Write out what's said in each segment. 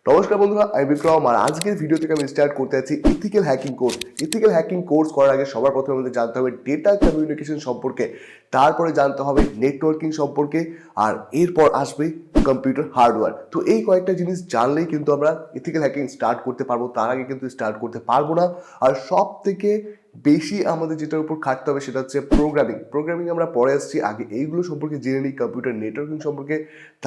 নমস্কার বন্ধুরা, আমি বিক্রম আর আজকের ভিডিও থেকে আমি স্টার্ট করতে যাচ্ছি ethical hacking course. Ethical hacking course করার আগে সবার প্রথমে আমাদের জানতে হবে ডেটা কমিউনিকেশন সম্পর্কে, তারপরে জানতে হবে নেটওয়ার্কিং সম্পর্কে, আর এরপর আসবে কম্পিউটার হার্ডওয়্যার। তো এই কয়েকটা জিনিস জানলেই কিন্তু আমরা ইথিক্যাল হ্যাকিং স্টার্ট করতে পারবো, তার আগে কিন্তু স্টার্ট করতে পারবো না। আর সব থেকে বেশি আমাদের যেটার উপর খাটতে হবে সেটা হচ্ছে প্রোগ্রামিং আমরা পরে আসছি, আগে এইগুলো সম্পর্কে জেনে নিই। কম্পিউটার নেটওয়ার্কিং সম্পর্কে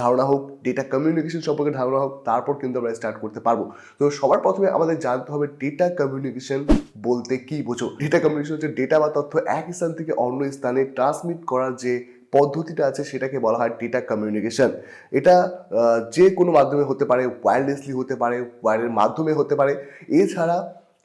ধারণা হোক, ডেটা কমিউনিকেশন সম্পর্কে ধারণা হোক, তারপর কিন্তু আমরা স্টার্ট করতে পারবো। তো সবার প্রথমে আমাদের জানতে হবে ডেটা কমিউনিকেশন বলতে কি বোঝো। ডেটা কমিউনিকেশন হচ্ছে ডেটা বা তথ্য এক স্থান থেকে অন্য স্থানে ট্রান্সমিট করার যে পদ্ধতিটা আছে সেটাকে বলা হয় ডেটা কমিউনিকেশন। এটা যে কোনো মাধ্যমে হতে পারে, ওয়্যারলেসলি হতে পারে, ওয়্যারের মাধ্যমে হতে পারে। এছাড়া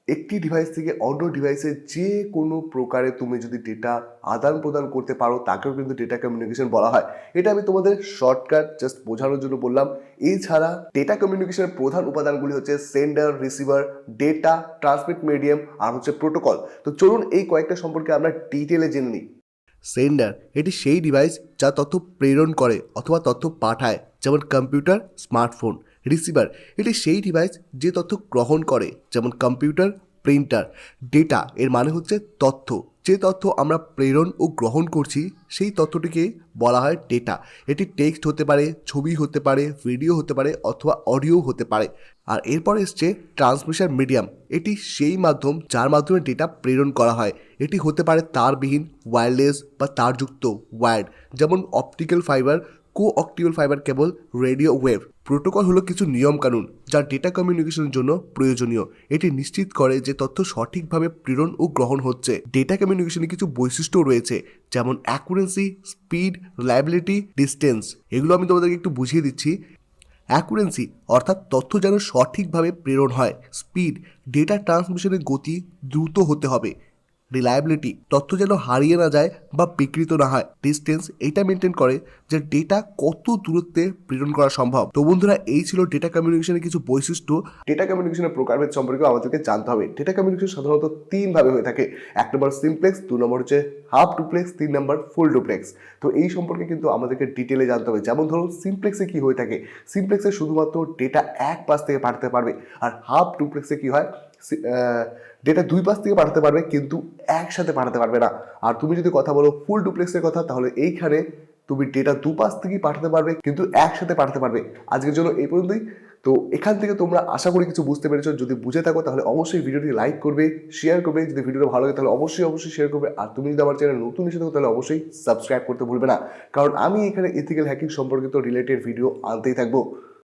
একটি ডিভাইস থেকে অন্য ডিভাইসে যে কোনো প্রকারে তুমি যদি ডেটা আদান প্রদান করতে পারো তাকেও কিন্তু ডেটা কমিউনিকেশন বলা হয়। এটা আমি তোমাদের শর্টকাট জাস্ট বোঝানোর জন্য বললাম। এছাড়া ডেটা কমিউনিকেশনের প্রধান উপাদানগুলি হচ্ছে sender, receiver, data transmit medium আর হচ্ছে প্রোটোকল। তো চলুন এই কয়েকটা সম্পর্কে আমরা ডিটেলে জেনে নিই। সেন্ডার এটি সেই ডিভাইস যা তথ্য প্রেরণ করে অথবা তথ্য পাঠায়, যেমন কম্পিউটার, স্মার্টফোন। রিসিভার এটি সেই ডিভাইস যে তথ্য গ্রহণ করে, যেমন কম্পিউটার, প্রিন্টার। ডেটা এর মানে হচ্ছে তথ্য, যে তথ্য আমরা প্রেরণ ও গ্রহণ করছি সেই তথ্যটিকে বলা হয় ডেটা। এটি টেক্সট হতে পারে, ছবি হতে পারে, ভিডিও হতে পারে অথবা অডিও হতে পারে। আর এরপর এসছে ট্রান্সমিশন মিডিয়াম। এটি সেই মাধ্যম যার মাধ্যমে ডেটা প্রেরণ করা হয়। এটি হতে পারে তারবিহীন, ওয়্যারলেস বা তারযুক্ত, ওয়্যার্ড, যেমন optical fibre, coaxial fibre cable, radio wave. Protocol হলো কিছু নিয়মকানুন যা ডেটা কমিউনিকেশনের জন্য প্রয়োজনীয়। এটি নিশ্চিত করে যে তথ্য সঠিকভাবে প্রেরণ ও গ্রহণ হচ্ছে। ডেটা কমিউনিকেশনে কিছু বৈশিষ্ট্য রয়েছে, যেমন অ্যাকুরেন্সি, স্পিড, রিলায়েবিলিটি, ডিস্টেন্স। এগুলো আমি তোমাদেরকে একটু বুঝিয়ে দিচ্ছি। অ্যাকুরেন্সি অর্থাৎ তথ্য যেন সঠিকভাবে প্রেরণ হয়। স্পিড, ডেটা ট্রান্সমিশনের গতি দ্রুত হতে হবে। রিলায়েবিলিটি, তথ্য যেন হারিয়ে না যায় বা বিকৃত না হয়। ডিস্টেন্স, এটা মেনটেন করে যে ডেটা কত দূরত্বে প্রেরণ করা সম্ভব। তো বন্ধুরা, এই ছিল ডেটা কমিউনিকেশনের কিছু বৈশিষ্ট্য। ডেটা কমিউনিকেশনের প্রকারভেদ সম্পর্কে আমাদেরকে জানতে হবে। ডেটা কমিউনিকেশন সাধারণত তিন ভাবে হয়ে থাকে। এক নম্বর সিমপ্লেক্স, দু নম্বর হচ্ছে হাফ ডুপ্লেক্স, তিন নম্বর ফুল ডুপ্লেক্স। তো এই সম্পর্কে কিন্তু আমাদেরকে ডিটেলে জানতে হবে। যেমন ধরুন সিমপ্লেক্সে কি হয়ে থাকে, সিমপ্লেক্সে শুধুমাত্র ডেটা এক পাশ থেকে পাঠাতে পারবে। আর হাফ ডুপ্লেক্সে কি হয়, ডেটা দুই পাশ থেকে পাঠাতে পারবে কিন্তু একসাথে পাঠাতে পারবে না। আর তুমি যদি কথা বলো ফুল ডুপ্লেক্সের কথা, তাহলে এইখানে তুমি ডেটা দুপাশ থেকেই পাঠাতে পারবে কিন্তু একসাথে পাঠাতে পারবে। আজকের জন্য এই পর্যন্তই। তো এখান থেকে তোমরা আশা করি কিছু বুঝতে পেরেছো। যদি বুঝে থাকো তাহলে অবশ্যই ভিডিওটি লাইক করবে, শেয়ার করবে। যদি ভিডিওটা ভালো লাগে তাহলে অবশ্যই শেয়ার করবে। আর তুমি যদি আমার চ্যানেল নতুন এসে থাকো তাহলে অবশ্যই সাবস্ক্রাইব করতে ভুলবে না, কারণ আমি এখানে ইথিক্যাল হ্যাকিং সম্পর্কিত রিলেটেড ভিডিও আনতেই থাকবো।